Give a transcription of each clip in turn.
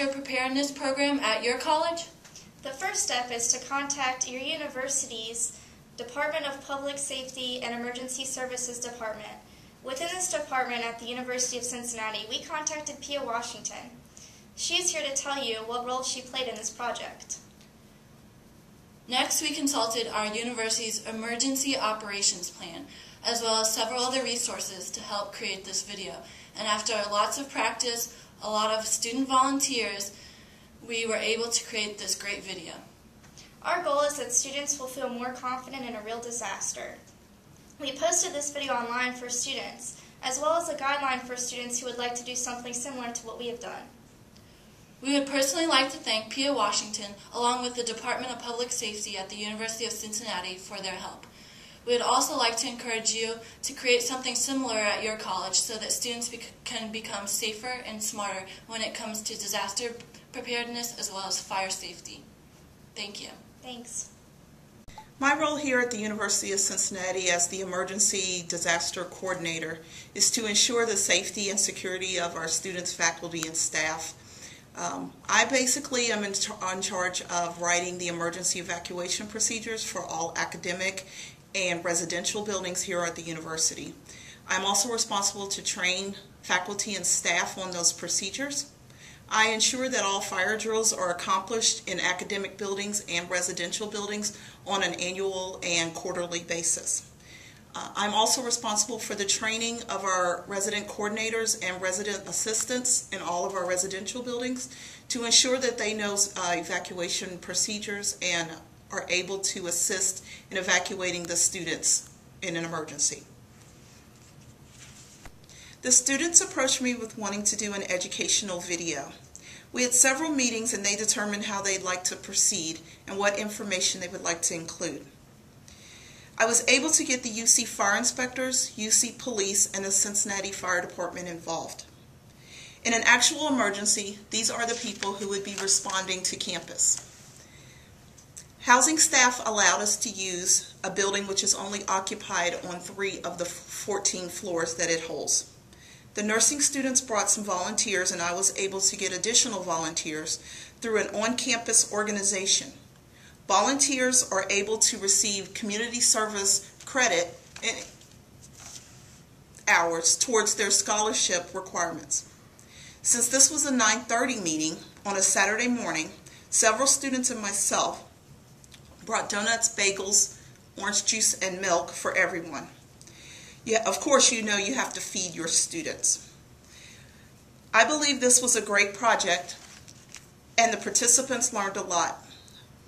disaster preparedness program at your college? The first step is to contact your university's Department of Public Safety and Emergency Services Department. Within this department at the University of Cincinnati, we contacted Pia Washington. She is here to tell you what role she played in this project. Next, we consulted our university's emergency operations plan, as well as several other resources to help create this video. And after lots of practice, a lot of student volunteers, we were able to create this great video. Our goal is that students will feel more confident in a real disaster. We posted this video online for students, as well as a guideline for students who would like to do something similar to what we have done. We would personally like to thank Pia Washington, along with the Department of Public Safety at the University of Cincinnati, for their help. We would also like to encourage you to create something similar at your college so that students can become safer and smarter when it comes to disaster preparedness as well as fire safety. Thank you. Thanks. My role here at the University of Cincinnati as the Emergency Disaster Coordinator is to ensure the safety and security of our students, faculty, and staff. I basically am in charge of writing the emergency evacuation procedures for all academic and residential buildings here at the university. I'm also responsible to train faculty and staff on those procedures. I ensure that all fire drills are accomplished in academic buildings and residential buildings on an annual and quarterly basis. I'm also responsible for the training of our resident coordinators and resident assistants in all of our residential buildings to ensure that they know evacuation procedures and are able to assist in evacuating the students in an emergency. The students approached me with wanting to do an educational video. We had several meetings and they determined how they'd like to proceed and what information they would like to include. I was able to get the UC fire inspectors, UC police, and the Cincinnati Fire Department involved. In an actual emergency, these are the people who would be responding to campus. Housing staff allowed us to use a building which is only occupied on 3 of the 14 floors that it holds. The nursing students brought some volunteers and I was able to get additional volunteers through an on-campus organization. Volunteers are able to receive community service credit and hours towards their scholarship requirements. Since this was a 9:30 meeting on a Saturday morning, several students and myself brought donuts, bagels, orange juice, and milk for everyone. Yeah, of course, you know you have to feed your students. I believe this was a great project and the participants learned a lot.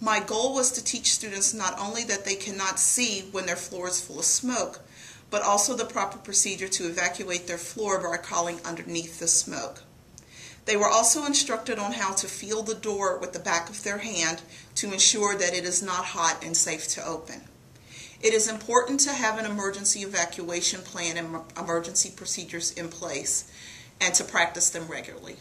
My goal was to teach students not only that they cannot see when their floor is full of smoke, but also the proper procedure to evacuate their floor by crawling underneath the smoke. They were also instructed on how to feel the door with the back of their hand to ensure that it is not hot and safe to open. It is important to have an emergency evacuation plan and emergency procedures in place and to practice them regularly.